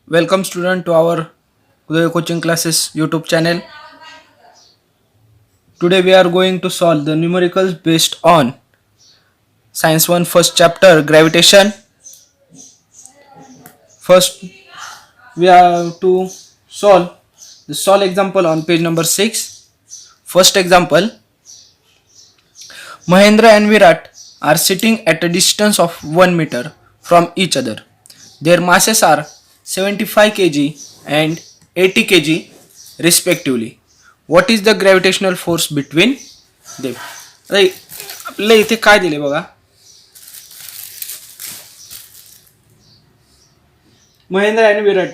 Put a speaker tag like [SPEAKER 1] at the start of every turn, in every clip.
[SPEAKER 1] Welcome student to our Uday coaching classes YouTube channel. Today we are going to solve the numericals based on Science 1 first chapter gravitation. First we have to solve example on page number 6. First example, Mahendra and Virat are sitting at a distance of 1 meter from each other. Their masses are 75 kg and 80 kg respectively. What is the gravitational force between them? आपल्याला इथे काय दिले बघा, महेंद्र आणि विराट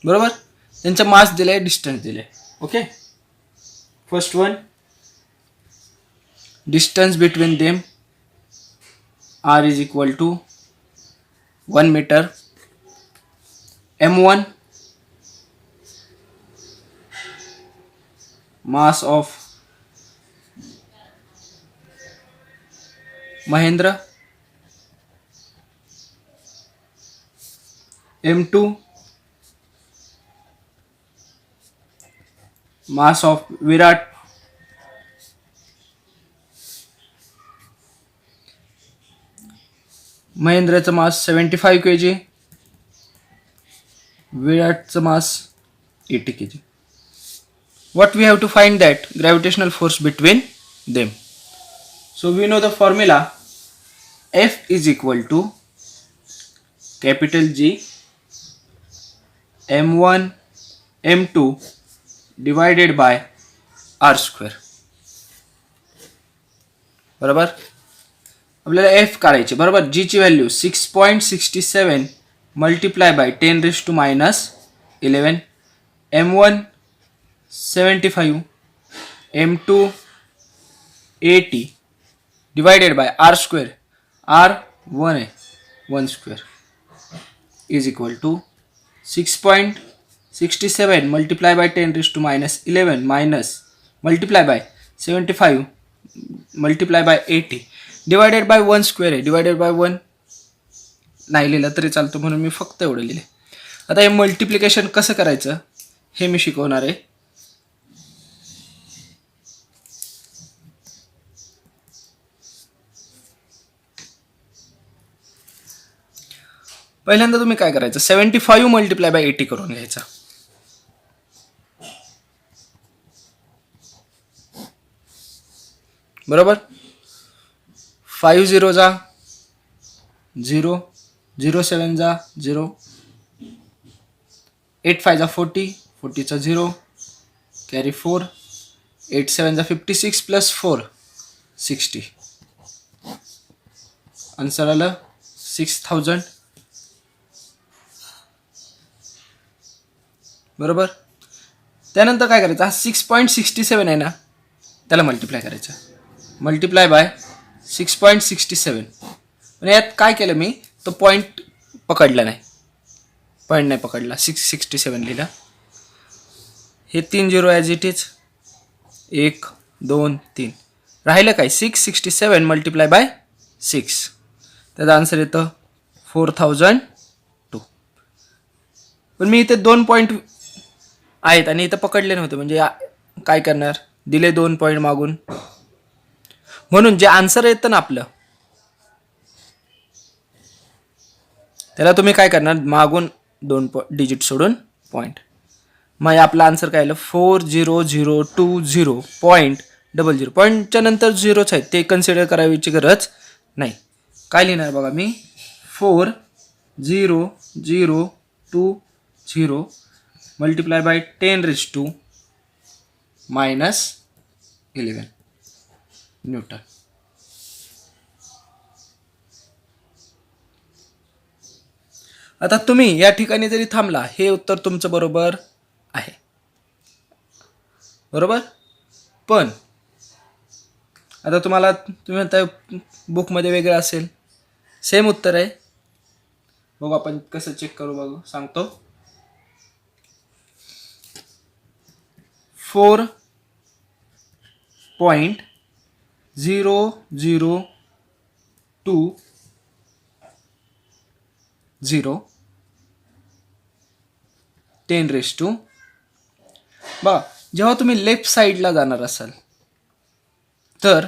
[SPEAKER 1] बरोबर, त्यांचा मास दिलाय, distance दिले. Okay, first one, distance between them r is equal to 1 meter. m1 mass of Mahendra, m2 mass of Virat, महेंद्रचं मास 75 kg, विराटचं mass 80 kg. What we have to find that gravitational force between them. So we know the formula. F is equal to capital G m1 m2 divided by r square. बरोबर, आपल्याला F काढायची. बरोबर, G ची value 6.67 multiply by 10⁻11, m1 75, m2 80 divided by R square, R 1 आहे, 1 square is equal to 6.67 multiply by 10⁻11 minus multiply by 75 multiply by 80 divided by 1 square आहे. Divided by 1 नाही लिहिलं तरी चालतं, म्हणून मी फक्त एवढं लिहिले. आता हे मल्टिप्लिकेशन कसं करायचं हे मी शिकवणार आहे. पहिल्यांदा तुम्ही काय करायचं, 75 मल्टिप्लाय बाय 80 करून घ्यायचा. बरोबर, 5 0 जा 0, 0 7 जा 0, 8 5 जा 40, 40 चा 0, कॅरी 4, 8 7 जा 56 प्लस 4 60. आन्सर आलं 6000. बरोबर, त्यानंतर काय करायचं, हा 6.67 आहे ना, त्याला मल्टिप्लाय करायचं. Multiply by 6.67. पण यात काय केलं मी, तो पॉईंट पकडला नाही, पॉईंट नाही पकडला, 667 लिहिला. हे 3 0 ॲज इट इज, 1 2 3 राहिलं काय, 667 मल्टिप्लाय बाय 6, त्याचा आन्सर येतं 4002. पण मी इथे 2 पॉईंट आहेत आणि इथं पकडले नव्हते, म्हणजे काय करणार, दिले 2 पॉईंट मागून, म्हणून जे आन्सर येतं ना आपलं, त्याला तुम्ही काय करणार, मागून 2 डिजिट सोडून पॉईंट. मग आपला आन्सर काय आलं, 40020.00. पॉईंटच्या नंतर झिरोच आहेत, ते कन्सिडर करायची गरज नाही. काय लिहिणार बघा मी, 40020 मल्टिप्लाय बाय 10⁻11 न्यूटन. आता तुम्ही या ठिकाणी जरी थांबला, हे उत्तर तुमचं बरोबर आहे. बरोबर, पण आता तुम्हाला, तुम्ही म्हणताय बुकमध्ये वेगळं असेल, सेम उत्तर आहे. बघू आपण कसं चेक करू, बघू सांगतो. 4.0020 10⁻⁻⁴ बघा, जेव्हा तुम्ही लेफ्ट साईडला जाणार असाल तर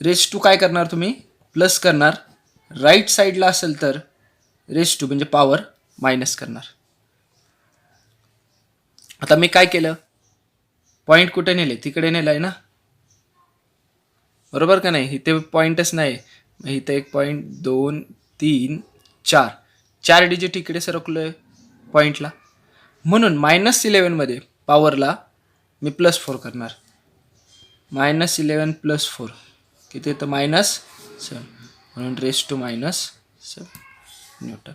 [SPEAKER 1] ⁻⁴ काय करणार तुम्ही प्लस करणार, राईट साईडला असेल तर ⁻⁴ म्हणजे पॉवर मायनस करणार. आता मी काय केलं, पॉईंट कुठे नेले, तिकडे नेलाय ना, बरोबर का नाही. इथे पॉईंटच नाही, इथे 1 पॉईंट 2 3 4 डिजिट इकडे सरकलोय पॉईंटला, म्हणून -11 मध्ये पॉवरला मी +4 करणार. -11 + 4 किती येतं -7, म्हणून ⁻⁻⁷ न्यूटन.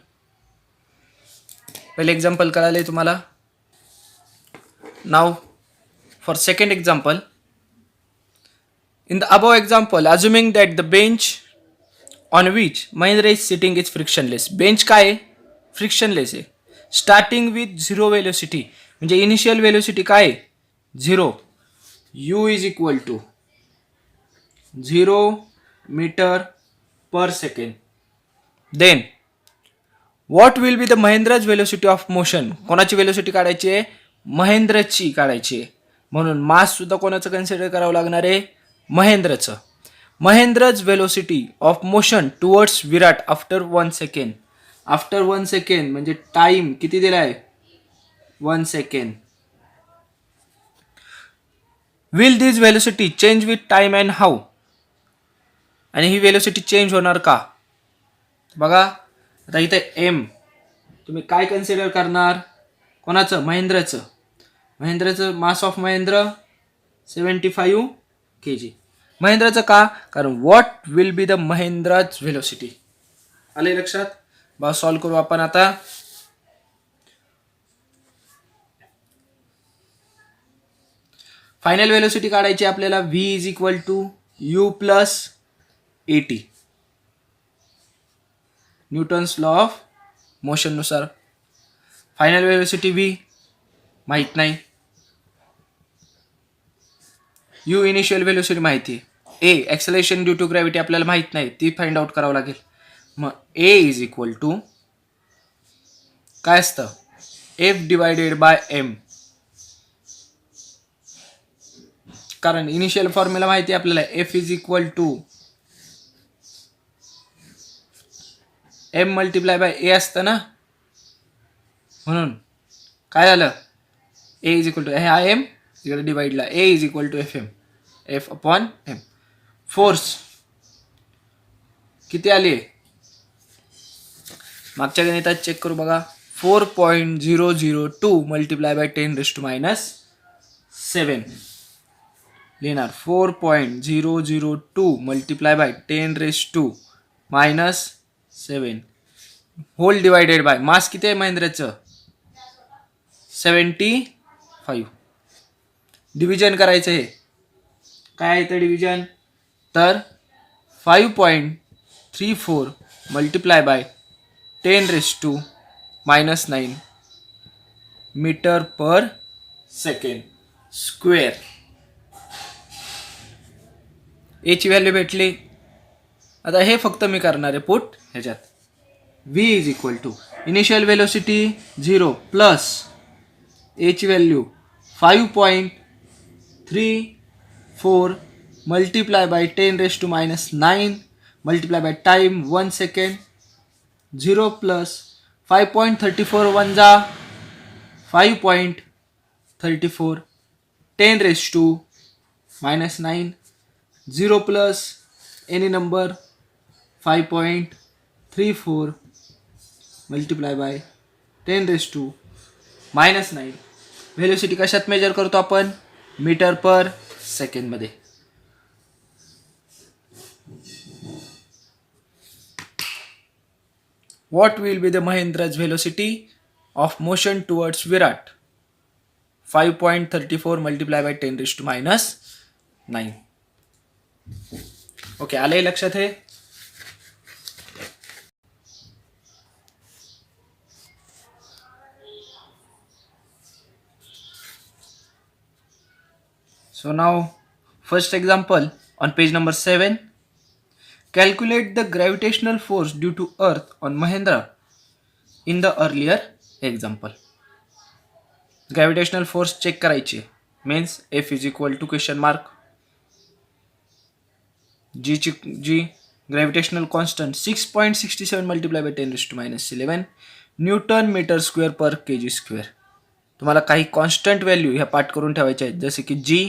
[SPEAKER 1] पहिले एक्झाम्पल कळाले तुम्हाला. Now for second example. In the above example, assuming that the bench on which Mahindra is sitting is frictionless. Bench काय आहे, फ्रिक्शनलेस आहे. स्टार्टिंग विथ 0 वेलोसिटी, म्हणजे इनिशियल वेलोसिटी काय आहे 0. u is equal to 0 metre per second. Then what will be the Mahindra's velocity of motion. कोणाची velocity काढायची आहे, महेंद्रची काढायची आहे, म्हणून मास सुद्धा कोणाचं कन्सिडर करावं लागणार आहे, महेंद्रचं. Mahendra's velocity of motion towards Virat after 1 second. After 1 second म्हणजे टाइम किती दिलाय 1 second. Will this velocity change with time and how. आणि ही वेलोसिटी चेंज होणार का, बघा. आता इथे एम तुम्ही काय कन्सिडर करणार, कोणाचं, महेंद्रचं. महेंद्रचं मास ऑफ महेंद्र 75 kg. महेंद्राचं का, कारण what will be the Mahendra's velocity. आले लक्षात. बा सॉल्व करू आपण आता. फायनल व्हेलोसिटी काढायची आपल्याला. v is equal to u plus at. Newton's law of motion नुसार फायनल व्हेलोसिटी v माहित नाही, u इनिशियल व्हेलोसिटी माहिती आहे, a acceleration due to gravity आपल्याला माहित नाही, ती फाइंड आउट करावं लागेल. मग a इज इक्वल टू काय असतं, f डिवायडेड बाय m. कारण इनिशियल फॉर्म्युला माहिती आहे आपल्याला, f is equal to m multiply by a असतं ना, म्हणून काय झालं, a इज इक्वल टू हा m इकडे डिवाइडला, a is equal to fm, f upon m. Force किती आली मागच्या गणितात चेक करू बघा. 4.002 मल्टिप्लाय बाय 10⁻⁷ लिहिणार. 4.002 multiply by 10⁻⁷ whole divided by mass किती आहे महेंद्रचं 75. डिव्हिजन करायचं आहे, काय आहे तर डिव्हिजन, तर 5.34 multiply by 10⁻⁹ metre per second square. A ची व्हॅल्यू भेटली. आता हे फक्त मी करणार आहे पुट ह्याच्यात. v is equal to initial velocity 0 plus A ची value 5.34 multiply by 10⁻⁹ multiply by time 1 second. 0 plus 5.34 1 जा 5.34 10⁻⁹ 0 plus any number 5.34 multiply by 10⁻⁹. Velocity कशात मेजर करतो आपण, मीटर पर सेकंड मध्ये. What will be the Mahendra's velocity of motion towards Virat? 5.34 multiplied by 10⁻⁹. Okay, आले लक्षात आहे. So now first example on page number 7. Calculate the gravitational force due to Earth on Mahendra in the earlier example. Gravitational force check करायची आहे. Means F is equal to question mark G gravitational constant 6.67 multiply by 10⁻⁻11 newton metre square per kg square. तुम्हाला काही constant value ह्या पाठ करून ठेवायच्या आहेत, जसे की जी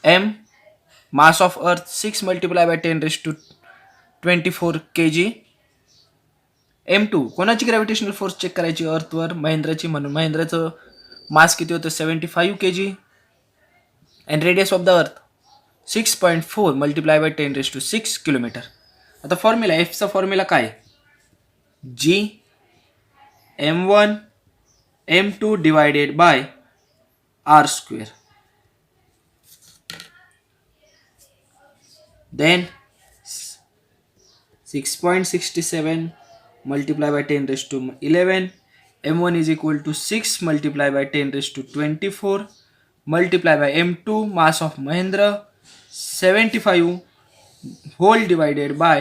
[SPEAKER 1] एम मास ऑफ अर्थ 6 मल्टिप्लाय बाय 10⁻24 kg. M2 कोणाची ग्रॅव्हिटेशनल फोर्स चेक करायची अर्थवर, महेंद्राची, म्हणून महेंद्राचं मास किती होतं 75 kg and radius of the earth 6.4 multiply by 10⁻6 kilometre. आता फॉर्म्युला एफचा फॉर्म्युला काय, G M1 M2 divided by R square. Then 6.67 multiply by 10⁻11 m1 is equal to 6 multiply by 10⁻24 multiply by m2 mass of Mahindra 75 whole divided by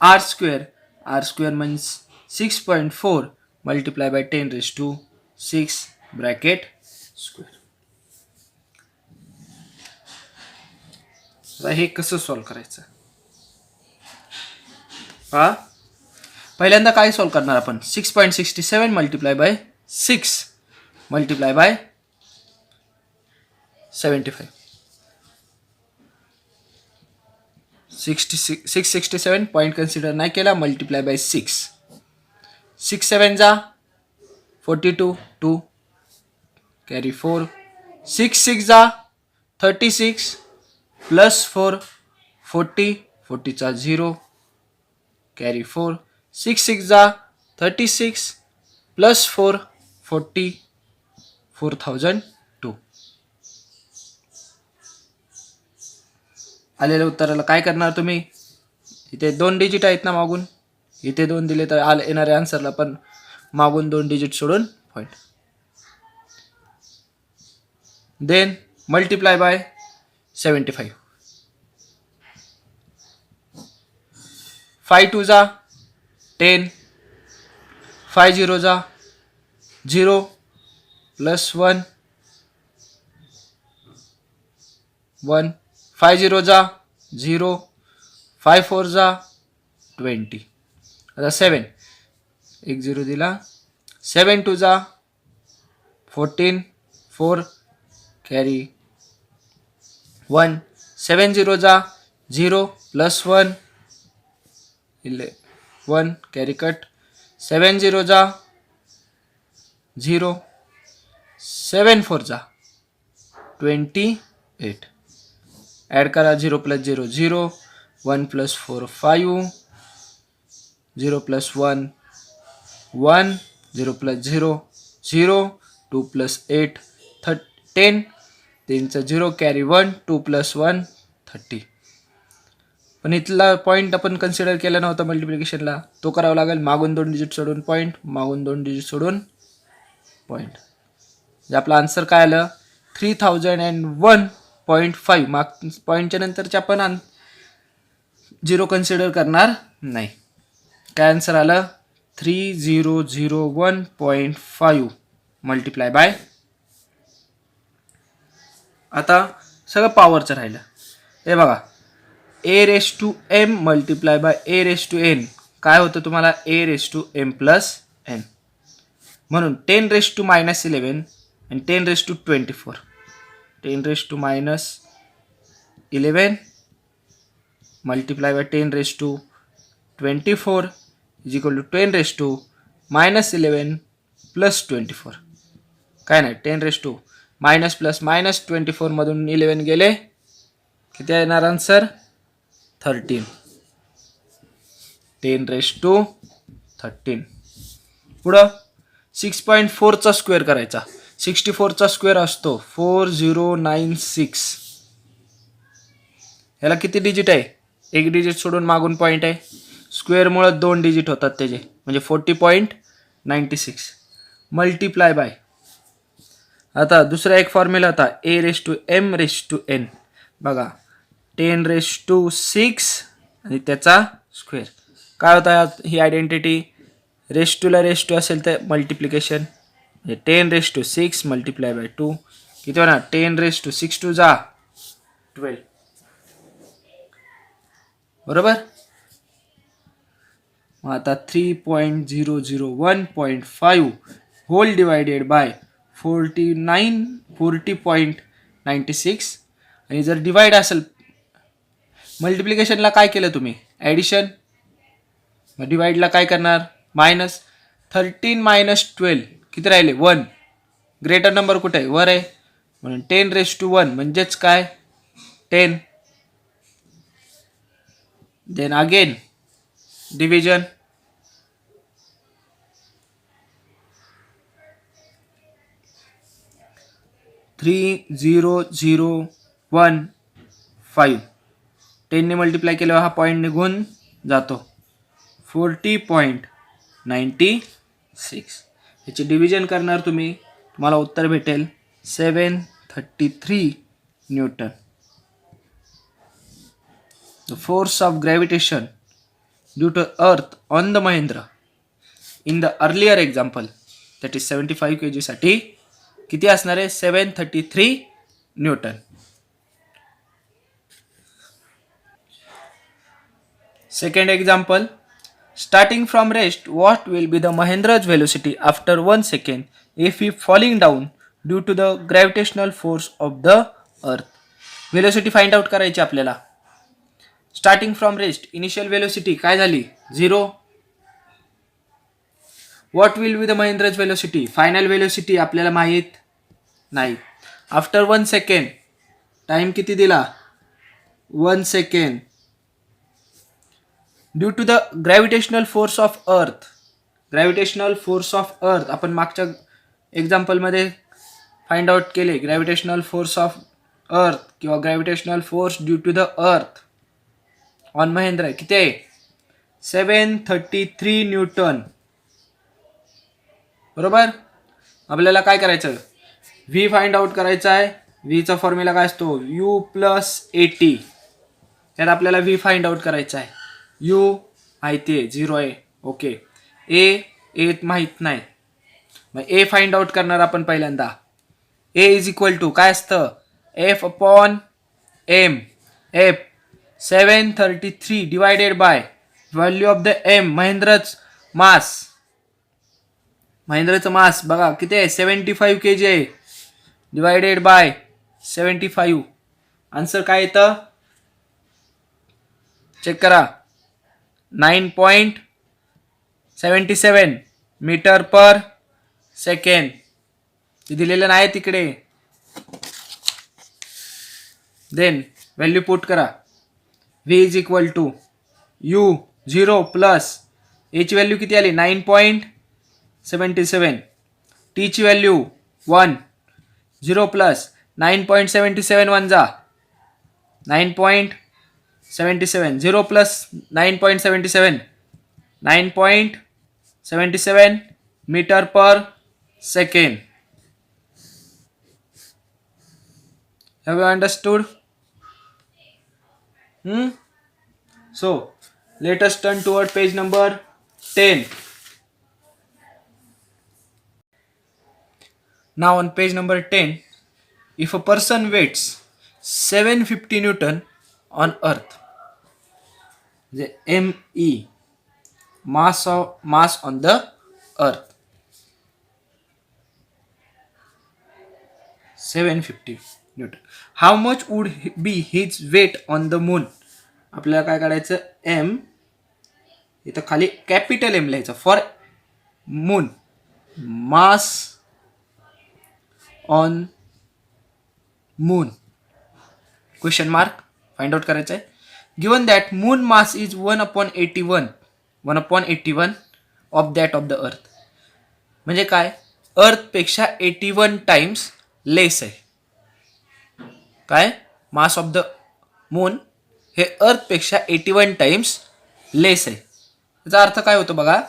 [SPEAKER 1] r square means 6.4 multiply by 10⁻6 bracket square. हे कसं solve करायचं हा, पहिल्यांदा काय solve करणार आपण, 6.67 multiply bye 6 multiply by 75. 667 point consider नाही केला, मल्टिप्लाय बाय 6. 6 7 जा 42 2 कॅरी 4. 6 6 जा 36 प्लस 4 40 40 चा 0 कॅरी 4. 6 6 जा 36 प्लस 4 40 4002. आलेल्या उत्तराला काय करणार तुम्ही, इथे 2 डिजिट आहेत ना मागून, इथे 2 दिले तर येणाऱ्या आन्सरला पण मागून 2 डिजिट सोडून पॉईंट. Then multiply by 75. 5 2 जा 10 5 0 जा 0 प्लस 1 1 5 0 जा 0 5 4 जा 20. आता 7 1 0 दिला, 7 2 जा 14 4 कॅरी 1 7 0 जा 0 प्लस 1 1 कॅरी कट 7 0 जा 0 7 4 जा 28. ॲड करा 0 plus 0 0 1 plus 4 5 0 plus 1 1 0 plus 0 0 2 plus 8 10 3चा 0 carry 1 2 plus 1 30. पण इथला पॉईंट आपण कन्सिडर केला नव्हता मल्टिप्लिकेशनला, तो करावा लागेल मागून 2 डिजिट सोडून पॉईंट, मागून 2 डिजिट सोडून पॉईंट. जे आपला आन्सर काय आलं 3001.5. माग पॉईंटच्या नंतरचे आपण 0 कन्सिडर करणार नाही. काय आन्सर आलं 3001.5 मल्टिप्लाय बाय. आता सगळं पॉवरचं राहिलं. हे बघा a⁻m मल्टिप्लाय बाय a⁻n काय होतं तुम्हाला a⁻m+n, म्हणून 10⁻−11 आणि 10⁻24. 10⁻11 multiply by 10⁻24 is equal to 10⁻−11 plus 24. काय नाही 10 मायनस प्लस मायनस 24 मधून 11 गेले, किती येणार आन्सर 13. 10⁻13. पुढं 6.4चा स्क्वेअर करायचा. 64चा स्क्वेअर असतो 4096. ह्याला किती डिजिट आहे, एक डिजिट सोडून मागून पॉईंट आहे, स्क्वेअरमुळे 2 डिजिट होतात त्याचे, म्हणजे 40.96 मल्टिप्लाय बाय. आता दुसरा एक फॉर्म्युला होता a⁻m⁻n. बघा 10⁻6 आणि त्याचा स्क्वेअर. काय होता ही आयडेंटिटी, रेश टूला रेश टू असेल तर मल्टिप्लिकेशन, 10⁻6 मल्टिप्लाय बाय 2 किती होणार 10⁻6 टू जा 12 बरोबर. मग आता 3.001.5 होल डिवायडेड बाय 40.96 आणि जर डिवाइड असेल मल्टिप्लिकेशनला काय केलं तुम्ही ॲडिशन मग डिवाइडला काय करणार -13 - 12 किती राहिले 1 ग्रेटर नंबर कुठे आहे वर आहे म्हणून 10⁻1 म्हणजेच काय 10 देन अगेन डिव्हिजन 3001.5 10 ने मल्टिप्लाय केल्यावर हा पॉईंट निघून जातो 40.96 ह्याची डिव्हिजन करणार तुम्ही तुम्हाला उत्तर भेटेल 733 Newton. The force of gravitation due to earth on the Mahindra in the earlier example that is 75 kg साठी किती असणार आहे 733 Newton. Second example, starting from rest, what will be the Mahindra's velocity after 1 second if he falling down due to the gravitational force of the earth? Velocity find out करायची आपल्याला. Starting from rest initial velocity काय झाली 0. What will be the Mahindra's velocity final velocity आपल्याला माहीत नाही. After 1 second time किती दिला 1 second due to the gravitational force of earth. Gravitational force of earth आपण मागच्या एक्झाम्पलमध्ये फाइंड आउट केले. ग्रॅव्हिटेशनल फोर्स ऑफ अर्थ किंवा gravitational force due to the earth on Mahendra किती आहे 733 न्यूटन बरोबर. आपल्याला काय करायचं व्ही फाइंड आउट करायचा आहे. व्हीचा फॉर्म्युला काय असतो u + 80. त्यात आपल्याला व्ही फाइंड आउट करायचा आहे. u माहिती आहे 0 आहे ओके. ए माहीत नाही मग ए फाइंड आउट करणार आपण पहिल्यांदा. ए इज इक्वल टू काय असतं F/m. F 733 divided by value of the M महिंद्राचं मास बघा किती आहे 75 kg आहे डिवायडेड बाय 75. आन्सर काय येतं चेक करा 9.77 मीटर पर सेकंड. दिलेलं नाही तिकडे. देन व्हॅल्यू पुट करा. v is equal to u 0 plus a ची व्हॅल्यू किती आली 9.77. t ची व्हॅल्यू 1 0 प्लस 9.77 1 जा 9.77 0 plus 9.77 9.77 metre per second. Have you understood? So let us turn toward page number 10. Now on page number 10, if a person weighs 750 Newton on earth, the ME mass on the earth 750 Newton. How much would be his weight on the moon? आपल्याला काय काढायचं M इथं खाली capital M लिहायचं for moon mass on moon question mark find out करायचं आहे. Given that moon mass is 1/81 of that of the अर्थ. म्हणजे काय अर्थपेक्षा 81 टाइम्स लेस आहे. काय मास ऑफ द मून हे अर्थपेक्षा 81 टाइम्स लेस आहे. याचा अर्थ काय होतो बघा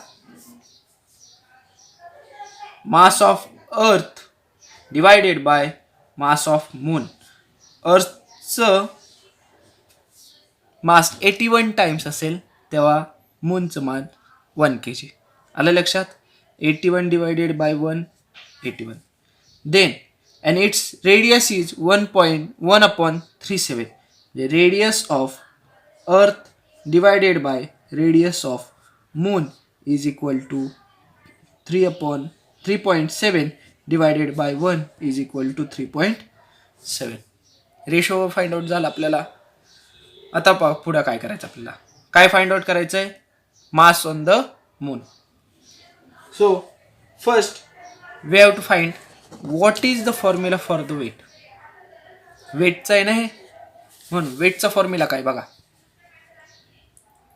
[SPEAKER 1] mass of earth divided by mass of moon. अर्थचं मास 81 टाइम्स असेल तेव्हा मूनचं मान 1 kg. आलं लक्षात 81 divided by 1 81. Then, and its radius is 1.1 upon 37. The radius of Earth divided by radius of Moon is equal to 3 upon 3.7 divided by 1 is equal to 3.7. Ratio find out झाला आपल्याला. आता पुढं काय करायचं आपल्याला, काय फाइंड आउट करायचं आहे, mass on the moon. So first we have to find what is the formula for the weight. वेटचा आहे ना हे, म्हणून वेटचा फॉर्म्युला काय बघा,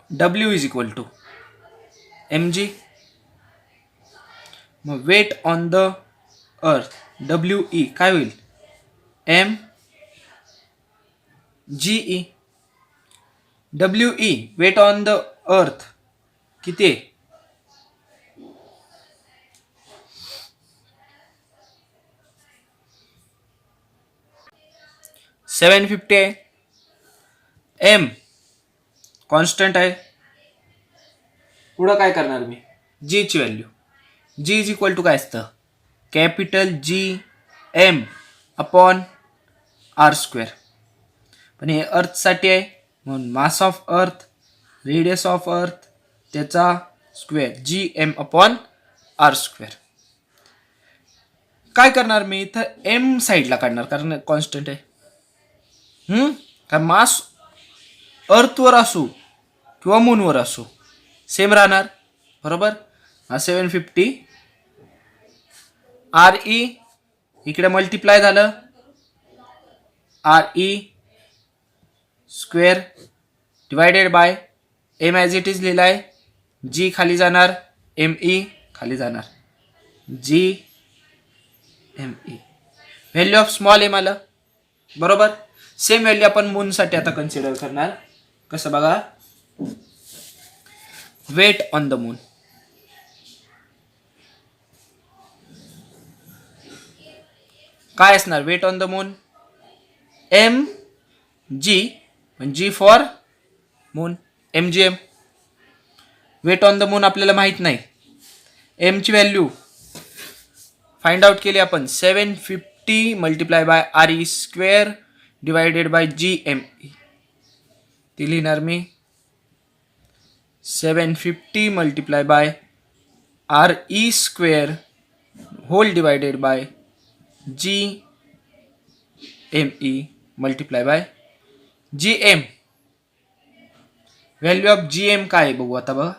[SPEAKER 1] W is equal to mg. मग weight on the earth WE काय होईल, m GE. WE weight on the earth किती आहे, 750 आहे. m कॉन्स्टंट आहे. पुढं काय करणार मी, G ची value, G is equal to काय असतं, कॅपिटल GM अपॉन r². पण हे अर्थसाठी आहे म्हणून मास ऑफ अर्थ, रेडियस ऑफ अर्थ त्याचा स्क्वेअर GM अपॉन r². काय करणार मी इथं m साईडला काढणार कारण कॉन्स्टंट आहे. कारण मास अर्थवर असो किंवा मूनवर असो सेम राहणार, बरोबर. 750 RE इकडे मल्टिप्लाय झालं, RE square divided by m as it is लिहिलाय, G खाली जाणार, ME खाली जाणार, GME. Value of small m आलं, बरोबर. सेम व्हॅल्यू आपण मूनसाठी आता कन्सिडर करणार. कसं बघा, वेट ऑन द मून, काय असणार, weight on the moon mg, G for moon, MGM. Weight on the moon आपल्याला माहित नाही, m ची व्हॅल्यू फाइंड आउट केली आपण, 750 multiply by RE square divided by GME. ती लिहिणार मी 750 multiply by RE square whole divided by GME multiply by GM. Value of GM काय बघू आता बघा,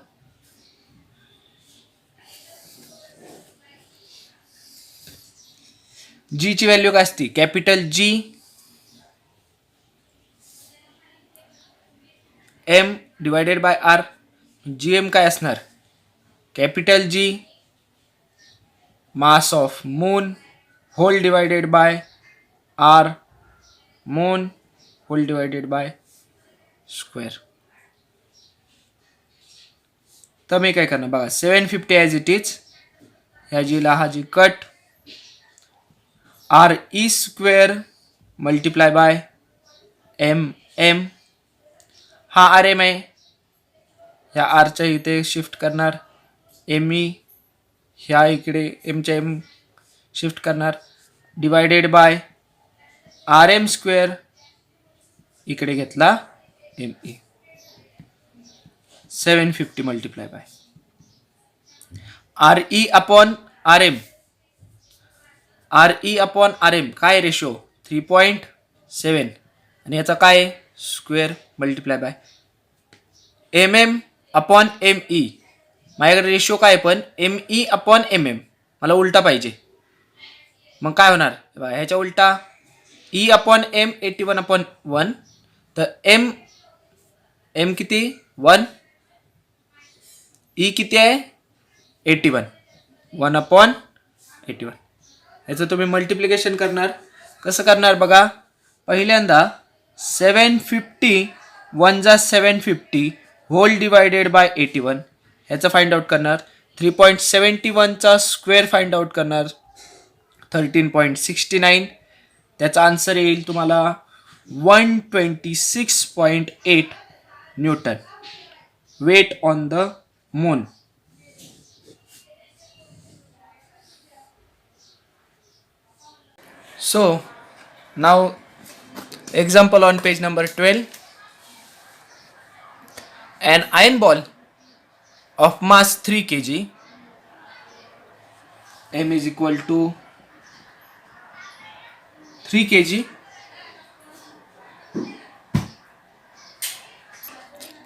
[SPEAKER 1] G ची व्हॅल्यू काय असते, capital G M divided by R. GM काय असणार, capital G mass of moon whole divided by R moon whole divided by square. तर मी काय करणार बघा, 750 ॲज इट इज, ह्या जीला हा G cut, RE square multiply by MM, हा RM आहे, ह्या आरच्या इथे शिफ्ट करणार, ME ह्या इकडे एमच्या M शिफ्ट करणार, डिवायडेड बाय RM स्क्वेअर इकडे घेतला ME. 750 multiply by RE upon RM, RE upon RM काय रेशो 3.7 आणि याचा काय square multiply by MM upon ME. माझ्याकडे रेशो काय पण ME अपॉन MM, मला उलटा पाहिजे. मग काय होणार, ह्याच्या उलटा E अपॉन M 81 अपॉन 1, तर M किती 1, E किती आहे 81, 1 अपॉन 81. याचं तुम्ही मल्टिप्लिकेशन करणार, कसं करणार बघा, पहिल्यांदा 750 1 जा 750 होल डिवायडेड बाय 81 ह्याचं फाइंड आउट करणार, 3.71चा स्क्वेअर फाइंड आउट करणार, 13.69. त्याचा आन्सर येईल तुम्हाला 126.8 newton weight on the moon. So now example on page number 12. An iron ball of mass 3 kg, m is equal to 3 kg,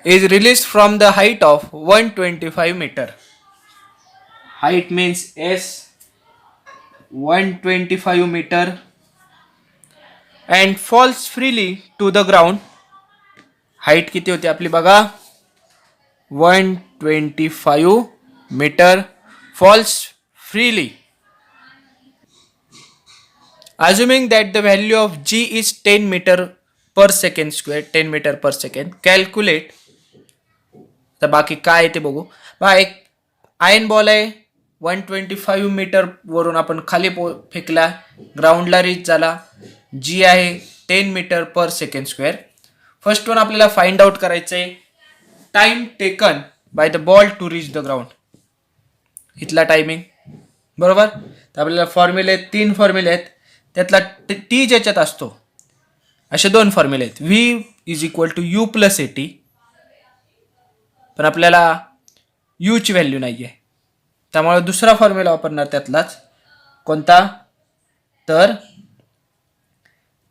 [SPEAKER 1] is released from the height of 125 meter. Height means S, 125 meter, and falls freely to the ground. Height किती होती आपली बघा, 125 meter, falls freely. Assuming that the value of g is 10 meter per second square, 10 meter per second, calculate. तर बाकी काय ते बघू. बघा एक आयर्न बॉल आहे, 125 मीटर वरून आपण खाली फेकला, ग्राउंडला रीच झाला. जी आहे 10 metre per second square. First one आपल्याला फाइंड आउट करायचं आहे time taken by the ball to reach the ground. इथला टायमिंग बरोबर. तर आपल्याला फॉर्म्युले आहेत, 3 फॉर्म्युले आहेत. त्यातला टी ज्याच्यात असतो असे 2 फॉर्म्युले आहेत. V is equal to U plus A T, पण आपल्याला यूची व्हॅल्यू नाही आहे, त्यामुळे दुसरा फॉर्म्युला वापरणार त्यातलाच. कोणता, तर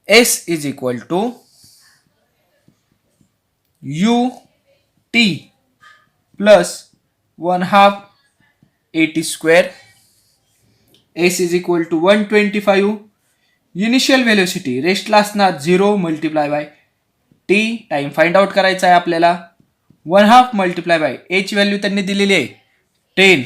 [SPEAKER 1] S is equal to U T plus 1/2 80 square. S is equal to 125. Initial velocity रेस्टला असणार 0 multiply by T. Time find out करायचा आहे आपल्याला. 1/2 मल्टिप्लाय बाय ए ची व्हॅल्यू त्यांनी दिलेली आहे 10,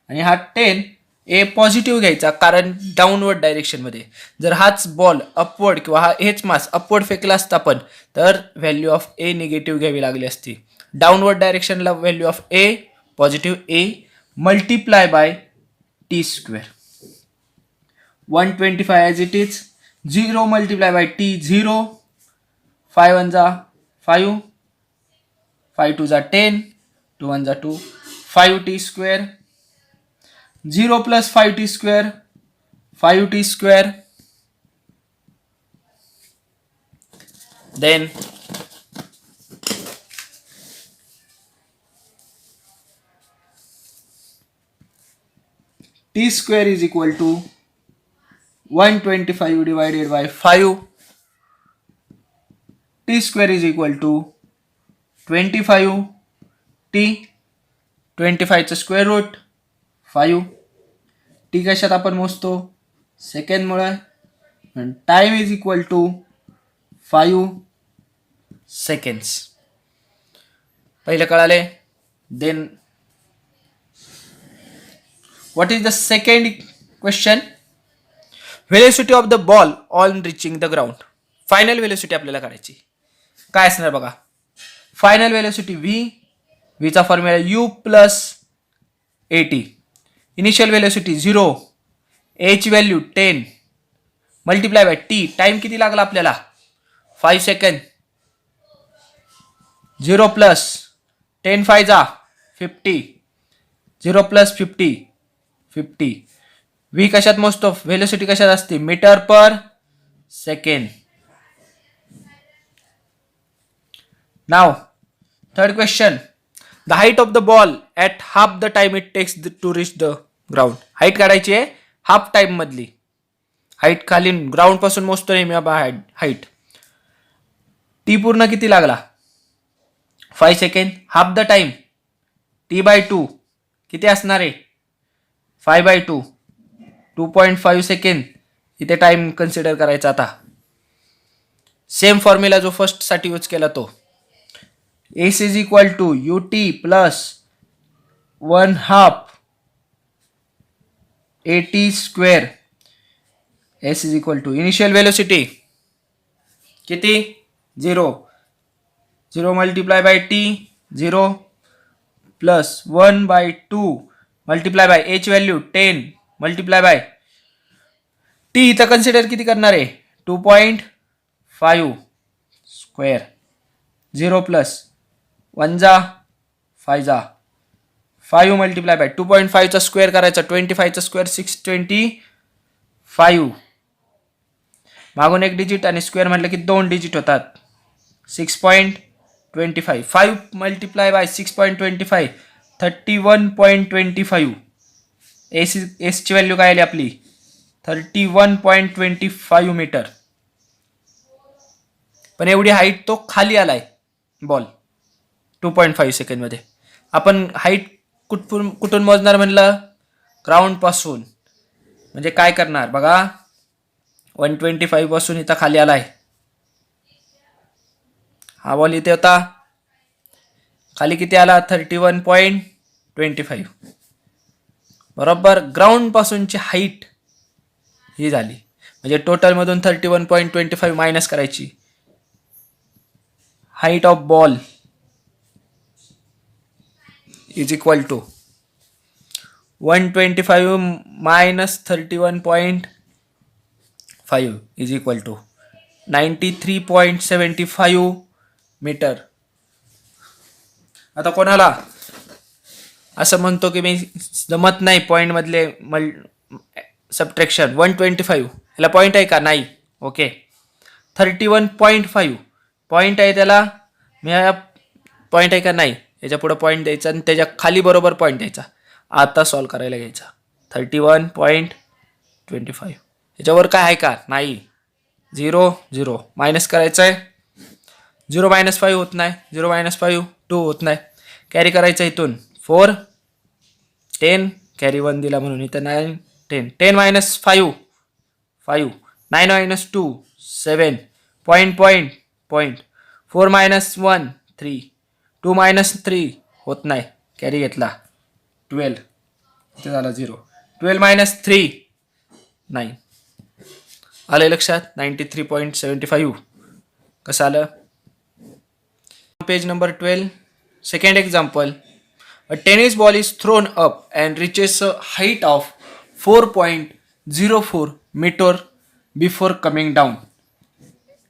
[SPEAKER 1] आणि हा 10 ए पॉझिटिव्ह घ्यायचा, कारण डाऊनवर्ड डायरेक्शनमध्ये. जर हाच बॉल अपवर्ड किंवा हेच मास अपवर्ड फेकला असता पण, तर व्हॅल्यू ऑफ ए निगेटिव्ह घ्यावी लागली असती. डाऊनवर्ड डायरेक्शनला value of A positive A multiply by T square. 125 as it is. 0 multiply by T 0. 5 1 जा 5, 5 2 जा 10, 2 1 जा 2, 5 T square. 0 plus 5 T square 5 T square. Then T square is equal to 125 divided by 5. T square is equal to 25 T. 25चं square root 5. T कशात आपण मोजतो, सेकंडमुळे. Time is equal to 5 seconds. पहिलं कळाले. Then what is the second question. Velocity of the ball on reaching the ground. Final velocity आपल्याला काढायची. काय असणार बघा, फायनल व्हेलोसिटी व्ही, व्हीचा formula U plus A T. Initial velocity 0, एची value 10 multiply by T. Time किती लागला आपल्याला, 5 सेकंड. 0 प्लस 10 5 जा 50, 0 प्लस 50 50. व्ही कशात मोजतो, व्हेलोसिटी कशात असते, मीटर पर सेकंड. नाव third question. The height of the ball at half the time it takes to reach the ground. Height काढायची आहे हाफ टाइम मधली. हाईट खाली ग्राउंड पासून मोजतो नाही मी हाईट. टी पूर्ण किती लागला, 5 second. Half the time T by 2 किती असणार आहे, 5 बाय 2, 2.5 सेकंड. इथे टाइम कन्सिडर करायचा. आता सेम फॉर्म्युला जो फर्स्ट साठी यूज केला तो. S is equal to U T plus 1/2 A T square. S is equal to initial velocity किती, 0. 0 multiply by T 0 plus 1/2 multiply by H value 10 multiply by T. इथं consider किती करणार आहे, 2.5 square. 0 plus 1 जा 5 जा 5 multiply by 2.5चा square करायचा, 25चा square 625. मागून एक डिजिट आणि स्क्वेअर म्हटलं की 2 डिजिट होतात. 6.25 5 मल्टिप्लाय बाय 6.25 31.25. एसची व्हॅल्यू काय आली आपली 31.25 मीटर. पण एवढी हाईट तो खाली आलाय बॉल 2.5 सेकंडमध्ये. आपण हाईट कुठून मोजणार म्हणलं ग्राउंड पासून. म्हणजे काय करणार बघा 125 पासून इथं खाली आलाय. हा बॉल इथे होता खाली किती आला 31.25. बरोबर ग्राउंड पासूनची हाईट ही झाली. म्हणजे टोटल मधून 31.25 मायनस करायची. Height of ball is equal to 125 minus 31.5 is equal to 93.75 metre. आता कोणाला असं म्हणतो की मी जमत नाही पॉईंट मधले सबट्रॅक्शन 125 याला पॉईंट आहे का नाही. ओके 31.5 पॉईंट आहे त्याला मी पॉईंट आहे का नाही याच्या पुढे पॉईंट द्यायचा आणि त्याच्या खाली बरोबर पॉईंट द्यायचा. आता सॉल्व करायला घ्यायचा 31.25 याच्यावर काय आहे का नाही 0 0 मायनस करायचं आहे. 0 - 5 होत नाही 0 - 5 2 होत नाही. कॅरी करायचं इथून 4 10 कॅरी 1 दिला म्हणून इथं 9 10 10 - 5 5 9 - 2 7 पॉईंट 4 - 1 3 2 - 3 होत नाही कॅरी घेतला 12 इथे झाला 0 12 - 3 9 आलं लक्षात 93.75 कसं आलं. Page number 12 second example. A tennis ball is thrown up and reaches a height of 4.04 metre before coming down.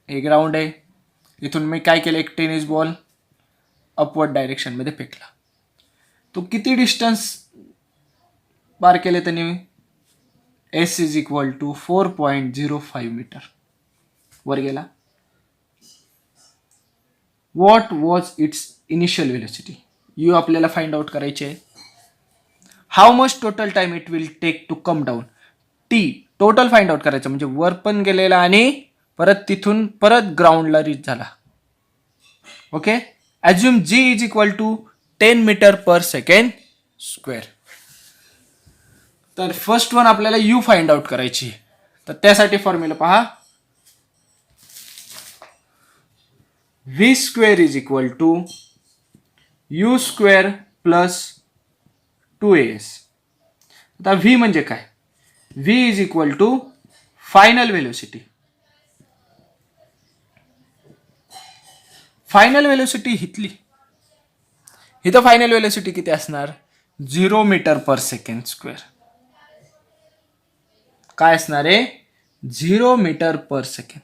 [SPEAKER 1] हे ग्राउंड आहे. इथून मी काय केलं एक टेनिस बॉल अपवर्ड डायरेक्शनमध्ये फेकला. तो किती डिस्टन्स पार केले त्यांनी S is equal to 4.05 metre वर गेला. What was its initial velocity U आपल्याला फाइंड आउट करायचे. How much total time it will take to come down. T total find out करायचं म्हणजे वर पण गेलेला आणि परत तिथून परत ग्राउंडला रीच झाला. Okay assume G is equal to 10 metre per second square. तर फर्स्ट वन आपल्याला यू फाइंड आउट करायची. तर त्यासाठी फॉर्म्युला पहा V square is equal to U square plus 2as. आता व्ही म्हणजे काय V is equal to final velocity. Final velocity इथं फायनल व्हेलोसिटी किती असणार 0 मीटर पर सेकंड स्क्वेअर. काय असणार आहे 0 मीटर पर सेकंड.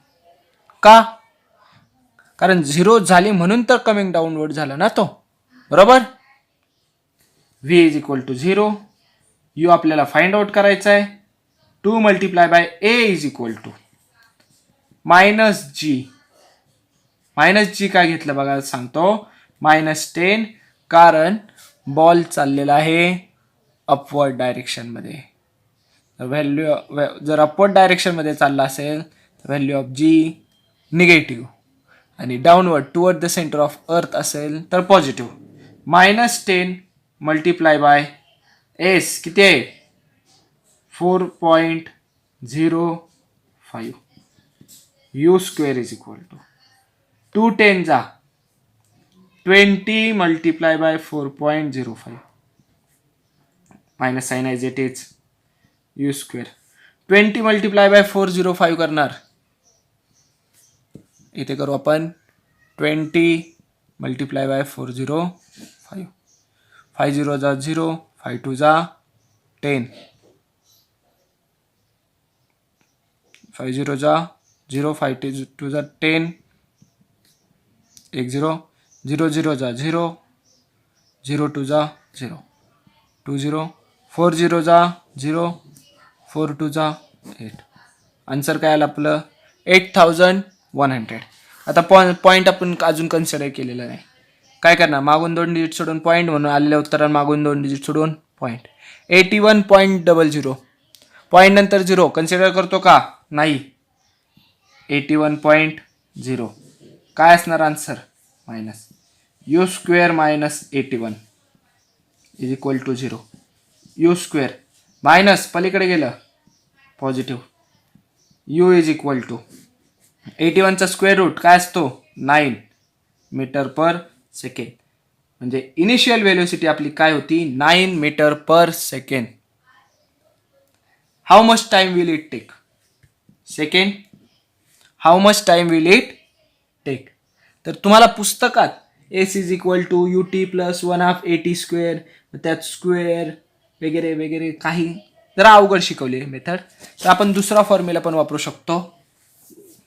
[SPEAKER 1] का कारण 0 झाली म्हणून तर कमिंग डाऊनवर्ड झाला ना तो बरोबर. v is equal to 0 U आपल्याला फाइंड आउट करायचा आहे 2 multiply by a is equal to -g. -g काय घेतलं बघा सांगतो -10 कारण बॉल चाललेला आहे अपवर्ड डायरेक्शन मध्ये. व्हॅल्यू जर अपवर्ड डायरेक्शन मध्ये चालला असेल तर व्हॅल्यू ऑफ g निगेटिव्ह आणि downward toward the centre of earth असेल तर पॉझिटिव्ह. -10 मल्टिप्लाय बाय एस किती आहे 4.05 U square is equal to 2 10 जा 20 multiply by 4.05 minus sign as it is U square 20 multiply by 405 करणार. इथे करू आपण 20 मल्टिप्लाय बाय 405 5 0 जा 0 5 2 जा 10 5 0 जा 0 5 2 जा 10 1 0 0 0 जा 0 0 2 जा 0 2 0 4 0 जा 0 4 2 जा 8. आन्सर काय आलं आपलं 8100. आता पॉईंट आपण अजून कन्सिडर केलेला नाही. काय करणार, मागून 2 डिजिट सोडून पॉईंट म्हणून आलेल्या उत्तरात मागून 2 डिजिट सोडून पॉईंट. 81.00 पॉईंट नंतर 0 कन्सिडर करतो का, नाही. 81.0 काय असणार answer, minus U square minus 81 is equal to 0. U square minus पलीकडे गेलं positive, U is equal to 81चा स्क्वेअर रूट काय असतो, 9 मीटर पर सेकंड. म्हणजे इनिशियल व्हेलोसिटी आपली काय होती, 9 metre per second. How much time will it take, second. How much time will it take. तर तुम्हाला पुस्तकात S is equal to U T plus 1/2 square, त्यात स्क्वेअर वगैरे वगैरे काही जरा अवघड शिकवली आहे मेथड. तर आपण दुसरा फॉर्म्युला पण वापरू शकतो.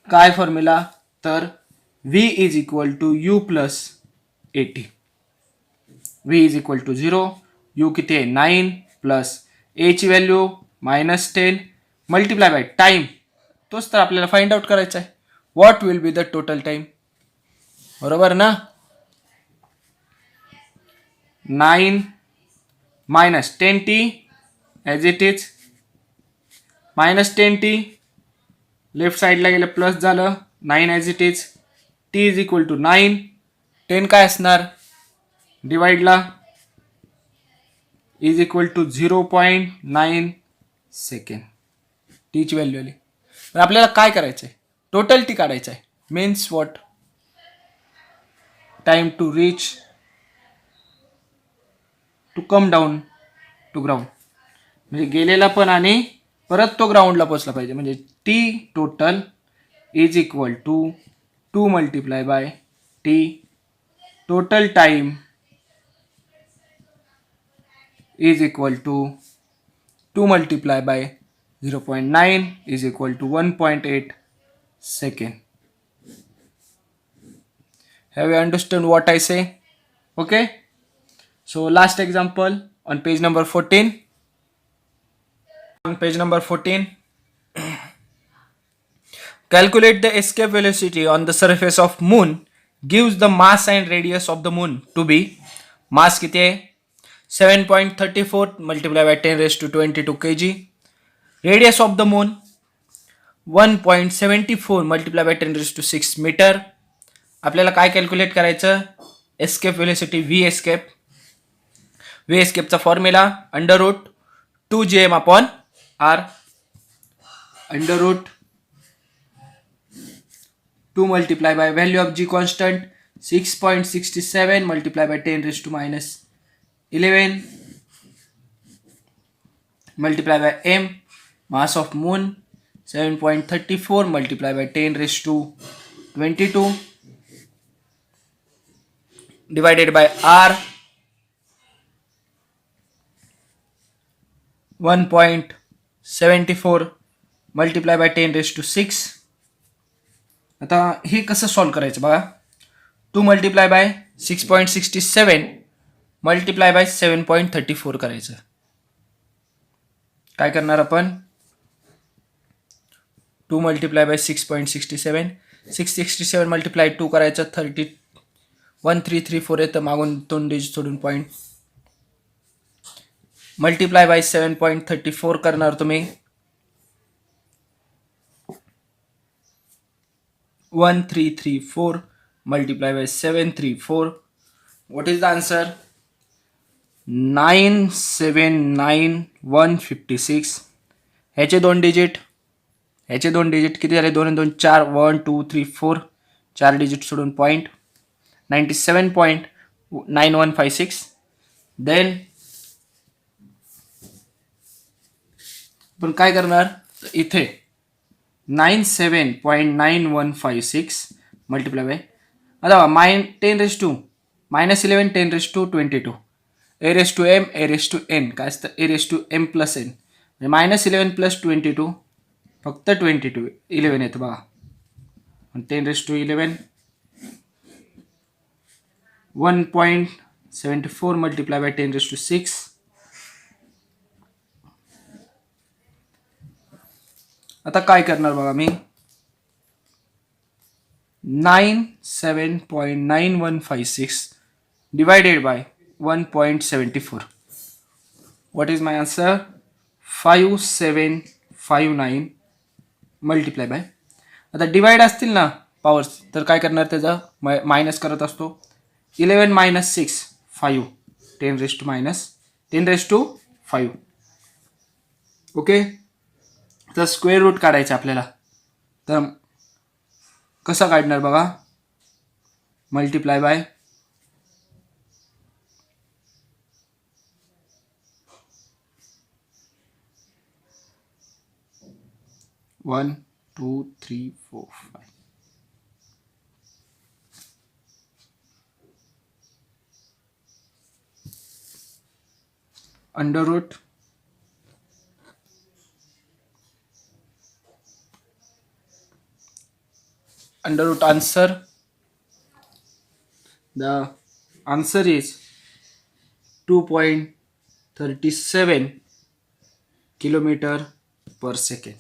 [SPEAKER 1] काय फॉर्म्युला, तर v is equal to U plus 80. v is equal to 0, u किती आहे 9 प्लस a ची व्हॅल्यू -10 मल्टिप्लाय बाय टाईम, तोच तर आपल्याला फाइंड आउट करायचा आहे. What will be the total time, बरोबर ना. 9 minus 10t as it is, -10t left साईडला गेलं प्लस झालं, 9 as it is, t is equal to 9, 10 काय असणार डिवाइडला इज इक्वल टू 0.9 सेकंड. टीची व्हॅल्यू आली. पण आपल्याला काय करायचं आहे, टोटल टी काढायचं आहे. Means what, time to reach to come down to ground, म्हणजे गेलेला पण आणि परत तो ग्राउंडला पोचला पाहिजे. म्हणजे T total is equal to 2 multiply by T total time is equal to 2 multiplied by 0.9 is equal to 1.8 second. Have you understood what I say? Okay. So last example on page number 14. On page number 14, calculate the escape velocity on the surface of moon gives the mass and radius of the moon to be, mass किती आहे 7.34 multiplied by 10 raised to 22 kg. Radius of the moon 1.74 multiplied by 10 raised to 6 meter. आपल्याला काय calculate करायचं, escape velocity V escape. V एस्केपचा formula √2gm upon r, √2 multiplied by value of g constant 6.67 multiplied by 10 raised to -11 multiplied by m, mass of moon 7.34 multiplied by 10 raised to 22 divided by r 1.74 multiplied by 10 raised to 6. आता हे कसं solve करायचं बघा, 2 multiplied by 6.67 multiply bye 7.34 करायचं. काय करणार आपण, 2 multiplied by 6.67, 667 multiply 2 करायचं 1334 येतं, मागून 2 डिजिट सोडून पॉईंट, मल्टिप्लाय बाय 7.34 करणार तुम्ही 1334 multiplied by 734. What is the answer? 979156. ह्याचे दोन डिजिट किती झाले, 2 2 4, 1 2 3 4, 4 डिजिट सोडून पॉईंट 97.9156. देन पण काय करणार, इथे 97.9156 मल्टिप्लाय बाय, आता -10 raised to -11 10 raised to 22, a raised to m a raised to n, काय असतं a raised to m plus n, म्हणजे -11 plus 22 फक्त 22 11 येतं बघा, 10 raised to 11 1.74 multiplied by 10 raised to 6. आता काय करणार बघा मी, 97.9156 divided by 1.74. What is my answer? 5759 multiply by. आता डिवाइड असतील ना पॉवर्स तर काय करणार, त्याचा मायनस करत असतो. 11 मायनस 6 5 10⁻5. ओके. तर स्क्वेअर रूट काढायचं आपल्याला. तर कसं काढणार बघा, multiply by 1 2 3 4 5. Under root answer. The answer is 2.37 kilometer per second.